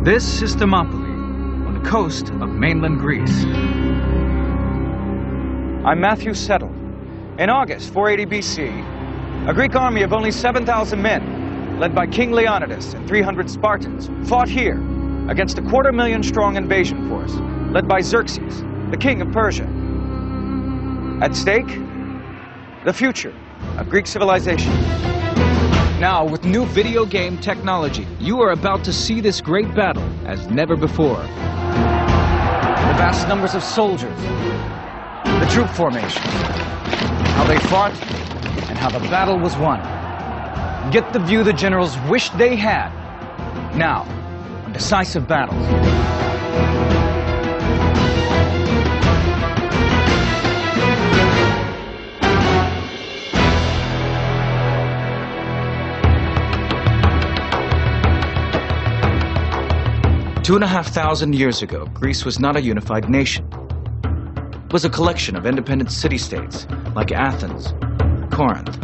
This is Thermopylae, on the coast of mainland Greece. I'm Matthew Settle. In August 480 BC, a Greek army of only 7,000 men, led by King Leonidas and 300 Spartans, fought here against a 250,000 strong invasion force, led by Xerxes, the king of Persia. At stake, the future of Greek civilization. Now, with new video game technology, you are about to see this great battle as never before. The vast numbers of soldiers, the troop formations, how they fought, and how the battle was won. Get the view the generals wished they had. Now, on decisive battles. 2,500 years ago, Greece was not a unified nation. It was a collection of independent city-states like Athens, Corinth,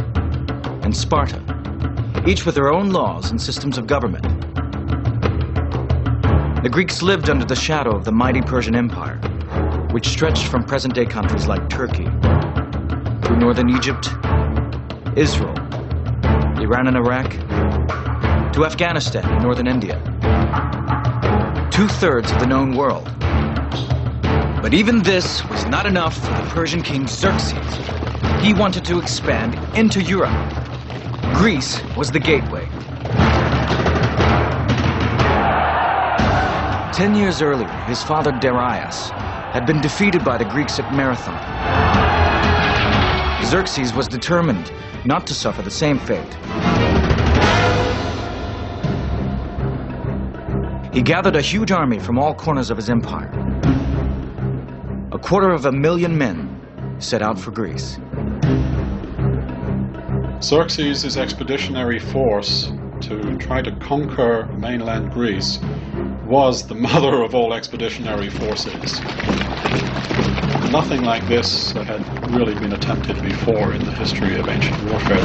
and Sparta, each with their own laws and systems of government. The Greeks lived under the shadow of the mighty Persian Empire, which stretched from present-day countries like Turkey, through northern Egypt, Israel, Iran and Iraq, to Afghanistan and northern India. 2/3 of the known world. But even this was not enough for the Persian king Xerxes. He wanted to expand into Europe. Greece was the gateway. 10 years earlier, his father Darius had been defeated by the Greeks at Marathon. Xerxes was determined not to suffer the same fate. He gathered a huge army from all corners of his empire. 250,000 men set out for Greece. Xerxes' expeditionary force to try to conquer mainland Greece was the mother of all expeditionary forces. Nothing like this had really been attempted before in the history of ancient warfare.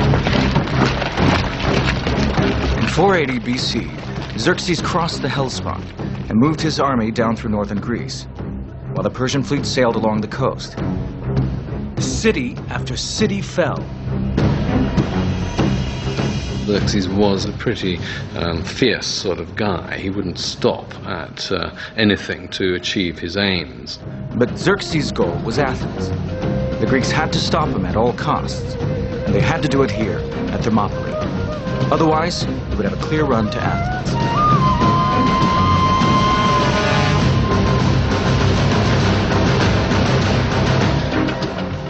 In 480 BC, Xerxes crossed the Hellespont and moved his army down through northern Greece, while the Persian fleet sailed along the coast. City after city fell. Xerxes was a pretty fierce sort of guy. He wouldn't stop at anything to achieve his aims. But Xerxes' goal was Athens. The Greeks had to stop him at all costs, and they had to do it here at Thermopylae. Otherwise, he would have a clear run to Athens.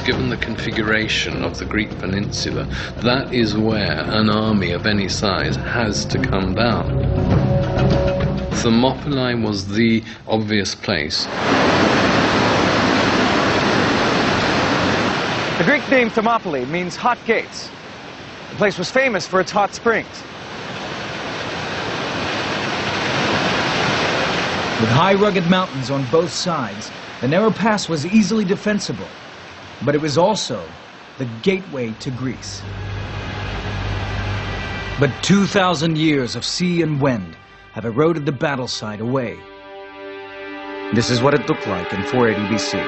Given the configuration of the Greek peninsula, that is where an army of any size has to come down. Thermopylae was the obvious place. The Greek name Thermopylae means hot gates. The place was famous for its hot springs. With high rugged mountains on both sides, the narrow pass was easily defensible, but it was also the gateway to Greece. But 2,000 years of sea and wind have eroded the battle site away. This is what it looked like in 480 BC.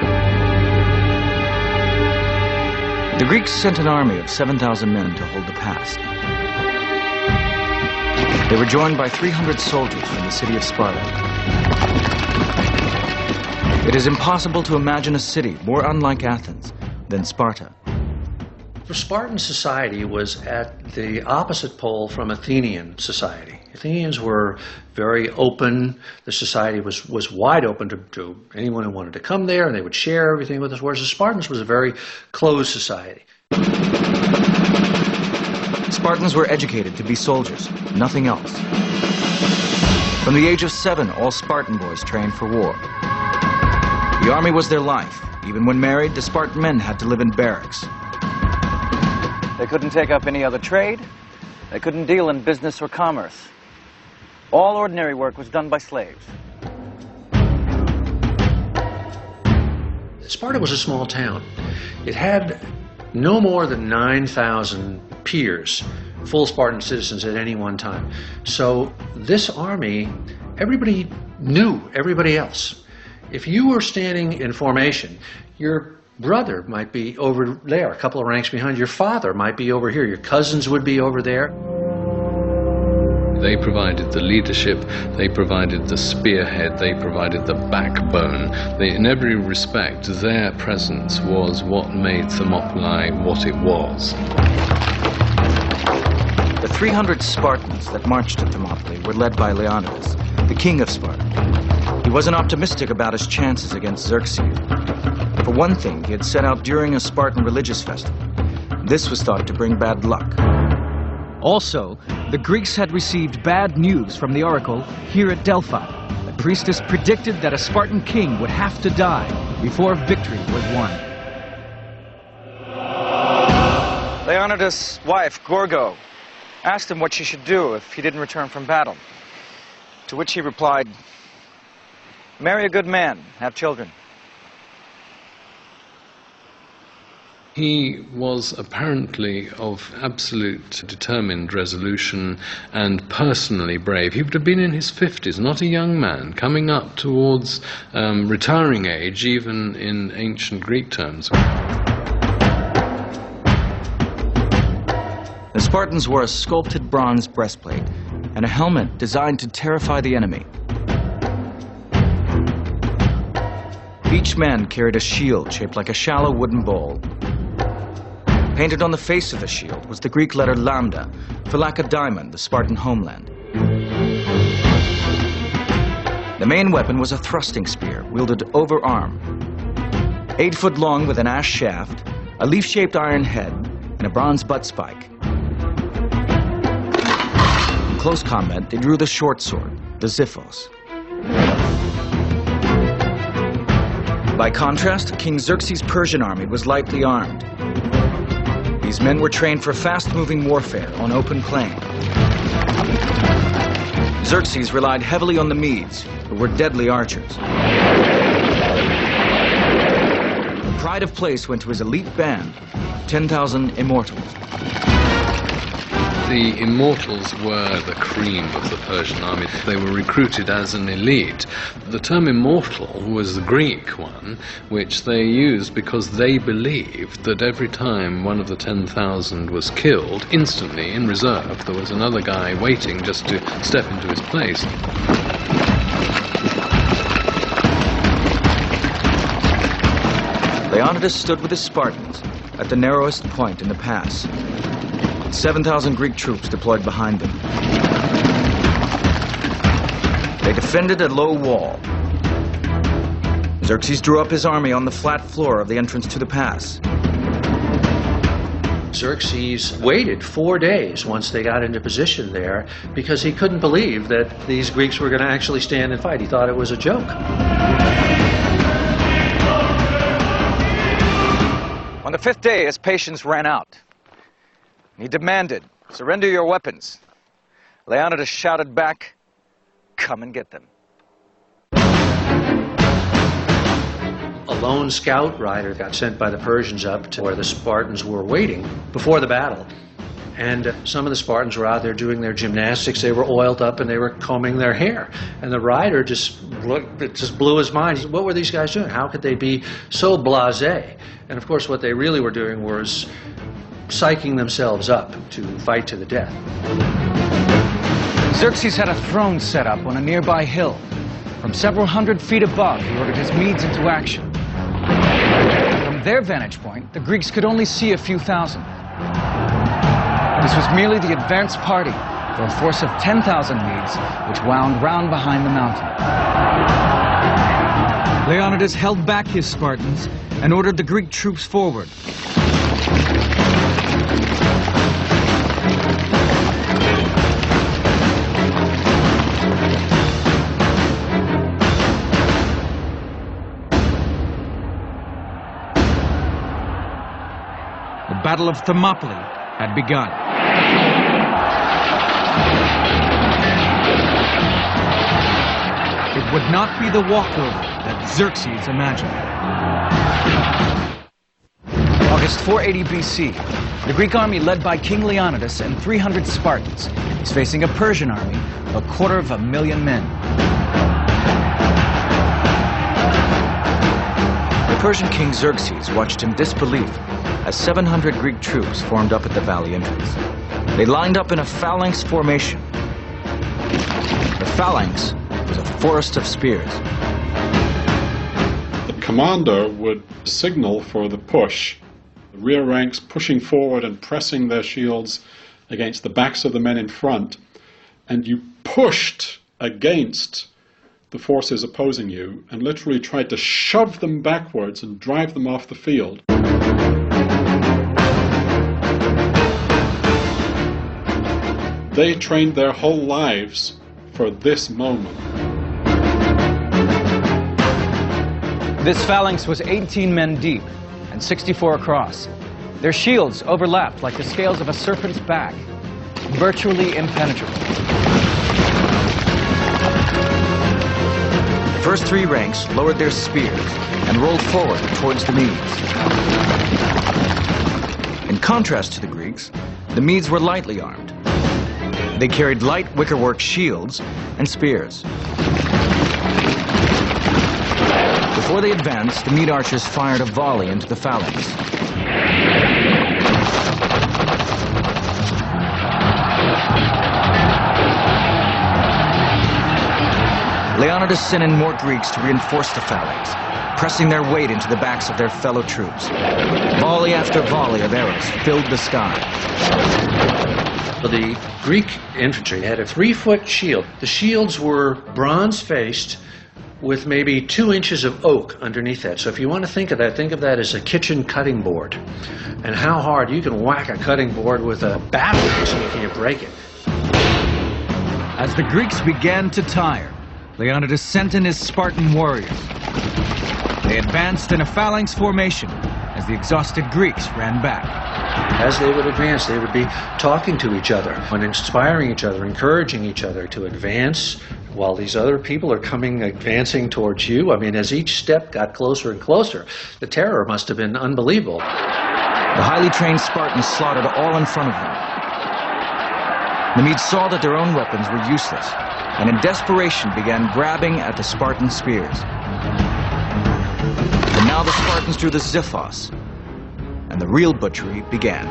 The Greeks sent an army of 7,000 men to hold the pass. They were joined by 300 soldiers from the city of Sparta. It is impossible to imagine a city more unlike Athens than Sparta. The Spartan society was at the opposite pole from Athenian society. Athenians were very open. The society was wide open to anyone who wanted to come there, and they would share everything with us, whereas the Spartans was a very closed society. Spartans were educated to be soldiers, nothing else. From the age of 7, all Spartan boys trained for war. The army was their life. Even when married, the Spartan men had to live in barracks. They couldn't take up any other trade. They couldn't deal in business or commerce. All ordinary work was done by slaves. Sparta was a small town. It had no more than 9,000 peers, full Spartan citizens at any one time. So this army everybody knew everybody else. If you were standing in formation, your brother might be over there, a couple of ranks behind. Your father might be over here. Your cousins would be over there. They provided the leadership, they provided the spearhead, they provided the backbone. In every respect, their presence was what made Thermopylae what it was. The 300 Spartans that marched to Thermopylae were led by Leonidas, the king of Sparta. He wasn't optimistic about his chances against Xerxes. For one thing, he had set out during a Spartan religious festival. This was thought to bring bad luck. Also, the Greeks had received bad news from the oracle here at Delphi. The priestess predicted that a Spartan king would have to die before victory was won. Leonidas' wife, Gorgo, asked him what she should do if he didn't return from battle. To which he replied, "Marry a good man, have children." He was apparently of absolute determined resolution and personally brave. He would have been in his 50s, not a young man, coming up towards retiring age, even in ancient Greek terms. The Spartans wore a sculpted bronze breastplate and a helmet designed to terrify the enemy. Each man carried a shield shaped like a shallow wooden bowl. Painted on the face of the shield was the Greek letter lambda, for Lacedaemon, the Spartan homeland. The main weapon was a thrusting spear, wielded overarm. 8 foot long with an ash shaft, a leaf-shaped iron head, and a bronze butt spike. In close combat, they drew the short sword, the xiphos. By contrast, King Xerxes' Persian army was lightly armed. These men were trained for fast-moving warfare on open plain. Xerxes relied heavily on the Medes, who were deadly archers. The pride of place went to his elite band, 10,000 immortals. The immortals were the cream of the Persian army. They were recruited as an elite. The term immortal was the Greek one, which they used because they believed that every time one of the 10,000 was killed, instantly in reserve, there was another guy waiting just to step into his place. Leonidas stood with his Spartans at the narrowest point in the pass. 7,000 Greek troops deployed behind them. They defended a low wall. Xerxes drew up his army on the flat floor of the entrance to the pass. Xerxes waited 4 days once they got into position there because he couldn't believe that these Greeks were going to actually stand and fight. He thought it was a joke. On the 5th day, his patience ran out. He demanded, "Surrender your weapons." Leonidas shouted back, "Come and get them." A lone scout rider got sent by the Persians up to where the Spartans were waiting before the battle. And some of the Spartans were out there doing their gymnastics. They were oiled up and they were combing their hair. And the rider just blew his mind. He said, what were these guys doing? How could they be so blasé? And of course, what they really were doing was psyching themselves up to fight to the death. Xerxes had a throne set up on a nearby hill. From several hundred feet above, he ordered his Medes into action. From their vantage point, the Greeks could only see a few thousand. This was merely the advance party for a force of 10,000 Medes, which wound round behind the mountain. Leonidas held back his Spartans and ordered the Greek troops forward. The Battle of Thermopylae had begun. It would not be the walkover that Xerxes imagined. August 480 BC, the Greek army led by King Leonidas and 300 Spartans is facing a Persian army of 250,000 men. Persian king Xerxes watched in disbelief as 700 Greek troops formed up at the valley entrance. They lined up in a phalanx formation. The phalanx was a forest of spears. The commander would signal for the push, the rear ranks pushing forward and pressing their shields against the backs of the men in front, and you pushed against the forces opposing you and literally tried to shove them backwards and drive them off the field. They trained their whole lives for this moment. This phalanx was 18 men deep and 64 across. Their shields overlapped like the scales of a serpent's back, virtually impenetrable. The first three ranks lowered their spears and rolled forward towards the Medes. In contrast to the Greeks, the Medes were lightly armed. They carried light wickerwork shields and spears. Before they advanced, the Mede archers fired a volley into the phalanx. Leonidas sent in more Greeks to reinforce the phalanx, pressing their weight into the backs of their fellow troops. Volley after volley of arrows filled the sky. The Greek infantry had a 3-foot shield. The shields were bronze-faced with maybe 2 inches of oak underneath that. So if you want to think of that as a kitchen cutting board, and how hard you can whack a cutting board with a battle axe and you can't break it. As the Greeks began to tire, Leonidas sent in his Spartan warriors. They advanced in a phalanx formation as the exhausted Greeks ran back. As they would advance, they would be talking to each other and inspiring each other, encouraging each other to advance while these other people are advancing towards you. I mean, as each step got closer and closer, the terror must have been unbelievable. The highly trained Spartans slaughtered all in front of them. The Medes saw that their own weapons were useless, and in desperation began grabbing at the Spartan spears. And now the Spartans drew the Xiphos, and the real butchery began.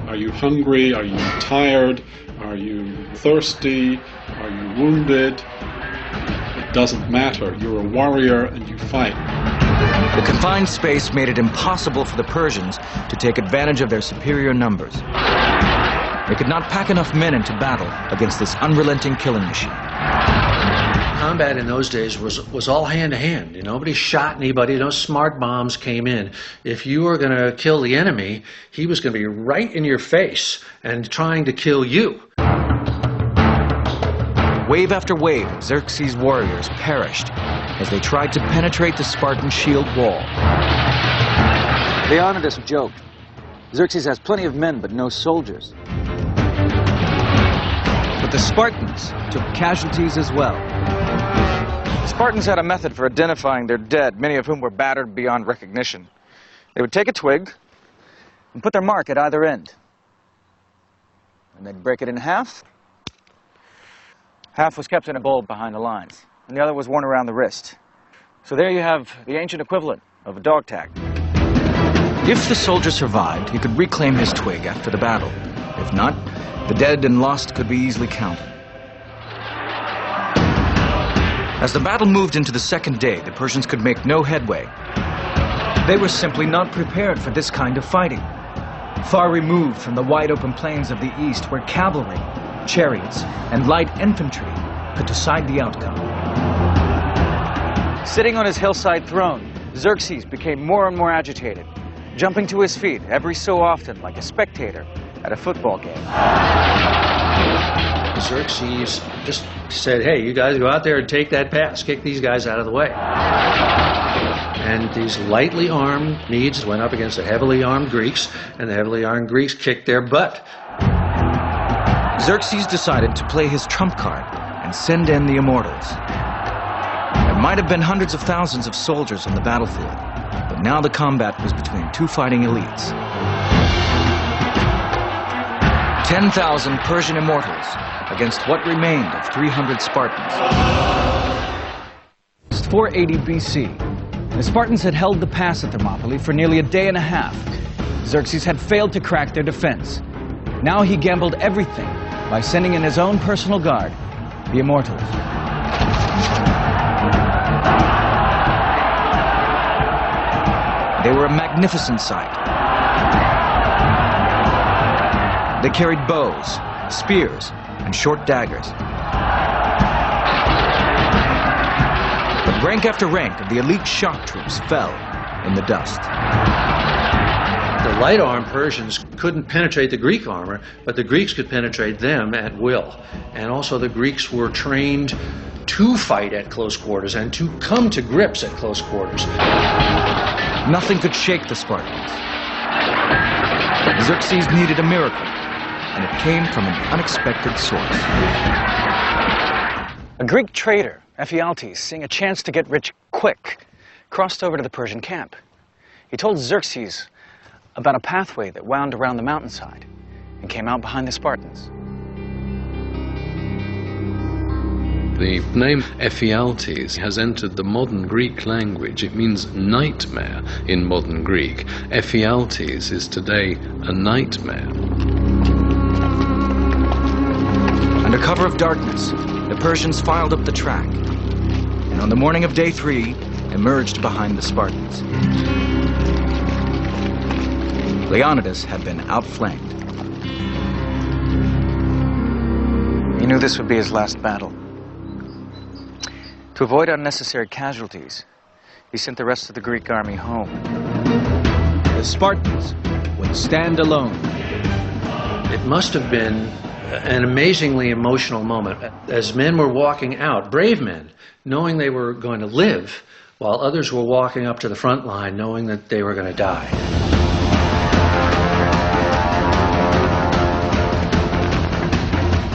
Are you hungry? Are you tired? Are you thirsty? Are you wounded? It doesn't matter. You're a warrior and you fight. The confined space made it impossible for the Persians to take advantage of their superior numbers. They could not pack enough men into battle against this unrelenting killing machine. Combat in those days was all hand-to-hand. Nobody shot anybody. No smart bombs came in. If you were going to kill the enemy, he was going to be right in your face and trying to kill you. Wave after wave of Xerxes' warriors perished as they tried to penetrate the Spartan shield wall. Leonidas joked, "Xerxes has plenty of men, but no soldiers." But the Spartans took casualties as well. The Spartans had a method for identifying their dead, many of whom were battered beyond recognition. They would take a twig and put their mark at either end. And they'd break it in half. Half was kept in a bowl behind the lines, and the other was worn around the wrist. So there you have the ancient equivalent of a dog tag. If the soldier survived, he could reclaim his twig after the battle. If not, the dead and lost could be easily counted. As the battle moved into the second day, the Persians could make no headway. They were simply not prepared for this kind of fighting. Far removed from the wide-open plains of the east, where cavalry, chariots, and light infantry could decide the outcome. Sitting on his hillside throne, Xerxes became more and more agitated, jumping to his feet every so often like a spectator at a football game. Xerxes just said, "Hey, you guys go out there and take that pass, kick these guys out of the way." And these lightly armed Medes went up against the heavily armed Greeks, and the heavily armed Greeks kicked their butt. Xerxes decided to play his trump card and send in the immortals. There might have been hundreds of thousands of soldiers on the battlefield, but now the combat was between two fighting elites. 10,000 Persian immortals against what remained of 300 Spartans. It's 480 BC. The Spartans had held the pass at Thermopylae for nearly a day and a half. Xerxes had failed to crack their defense. Now he gambled everything by sending in his own personal guard, the Immortals. They were a magnificent sight. They carried bows, spears, and short daggers. But rank after rank of the elite shock troops fell in the dust. The light-armed Persians couldn't penetrate the Greek armor, but the Greeks could penetrate them at will. And also the Greeks were trained to fight at close quarters and to come to grips at close quarters. Nothing could shake the Spartans. Xerxes needed a miracle, and it came from an unexpected source. A Greek trader, Ephialtes, seeing a chance to get rich quick, crossed over to the Persian camp. He told Xerxes about a pathway that wound around the mountainside and came out behind the Spartans. The name Ephialtes has entered the modern Greek language. It means nightmare in modern Greek. Ephialtes is today a nightmare. Under cover of darkness, the Persians filed up the track, and on the morning of day 3, emerged behind the Spartans. Leonidas had been outflanked. He knew this would be his last battle. To avoid unnecessary casualties, he sent the rest of the Greek army home. The Spartans would stand alone. It must have been an amazingly emotional moment as men were walking out, brave men, knowing they were going to live, while others were walking up to the front line knowing that they were going to die.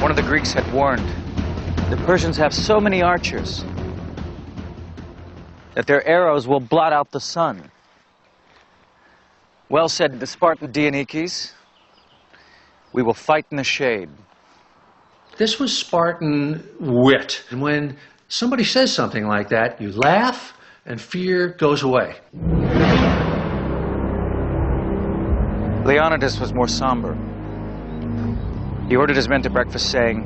One of the Greeks had warned, the Persians have so many archers that their arrows will blot out the sun. Well said the Spartan Dionychus, we will fight in the shade. This was Spartan wit. And when somebody says something like that, you laugh and fear goes away. Leonidas was more somber. He ordered his men to breakfast, saying,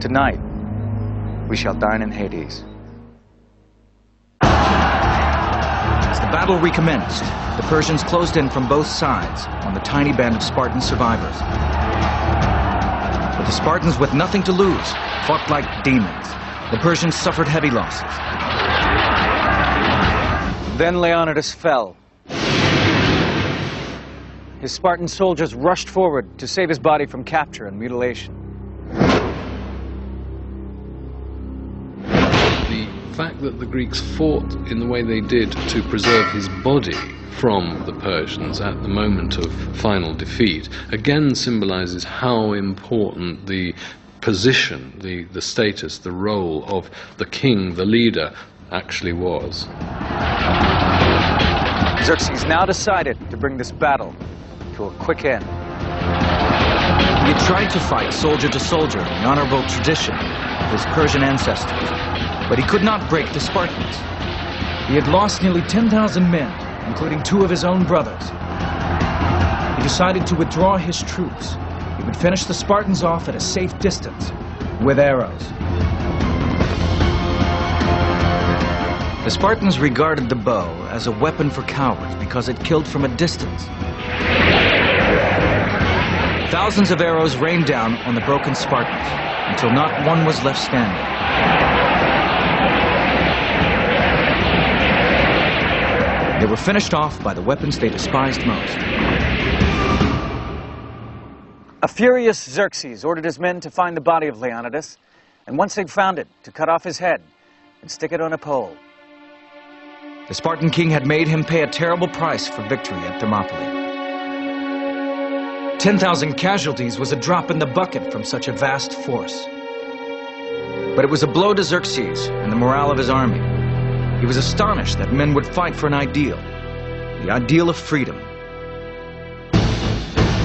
"Tonight, we shall dine in Hades." As the battle recommenced, the Persians closed in from both sides on the tiny band of Spartan survivors. But the Spartans, with nothing to lose, fought like demons. The Persians suffered heavy losses. Then Leonidas fell. His Spartan soldiers rushed forward to save his body from capture and mutilation. The fact that the Greeks fought in the way they did to preserve his body from the Persians at the moment of final defeat again symbolizes how important the position, the status, the role of the king, the leader, actually was. Xerxes now decided to bring this battle to a quick end. He had tried to fight soldier to soldier in the honorable tradition of his Persian ancestors, but he could not break the Spartans. He had lost nearly 10,000 men, including 2 of his own brothers. He decided to withdraw his troops. He would finish the Spartans off at a safe distance with arrows. The Spartans regarded the bow as a weapon for cowards because it killed from a distance. Thousands of arrows rained down on the broken Spartans until not one was left standing. They were finished off by the weapons they despised most. A furious Xerxes ordered his men to find the body of Leonidas, and once they'd found it, to cut off his head and stick it on a pole. The Spartan king had made him pay a terrible price for victory at Thermopylae. 10,000 casualties was a drop in the bucket from such a vast force. But it was a blow to Xerxes and the morale of his army. He was astonished that men would fight for an ideal, the ideal of freedom.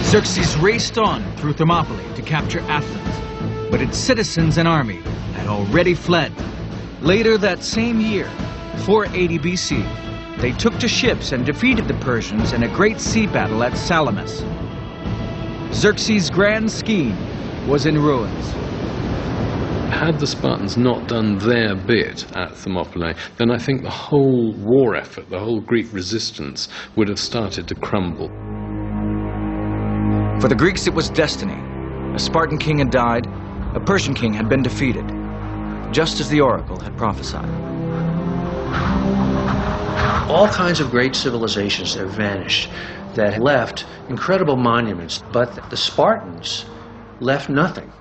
Xerxes raced on through Thermopylae to capture Athens. but its citizens and army had already fled. Later that same year, 480 BC, they took to ships and defeated the Persians in a great sea battle at Salamis. Xerxes' grand scheme was in ruins. Had the Spartans not done their bit at Thermopylae, then I think the whole war effort, the whole Greek resistance, would have started to crumble. For the Greeks, it was destiny. A Spartan king had died, a Persian king had been defeated, just as the oracle had prophesied. All kinds of great civilizations have vanished that left incredible monuments, but the Spartans left nothing.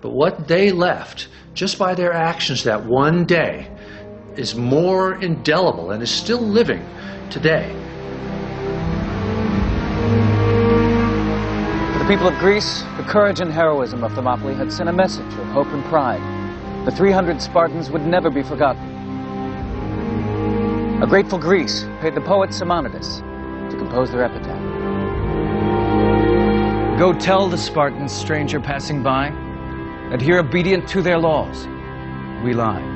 But what they left, just by their actions that one day, is more indelible and is still living today. For the people of Greece, the courage and heroism of Thermopylae had sent a message of hope and pride. The 300 Spartans would never be forgotten. A grateful Greece paid the poet Simonides to compose their epitaph. Go tell the Spartans, stranger passing by, that here obedient to their laws, we lie.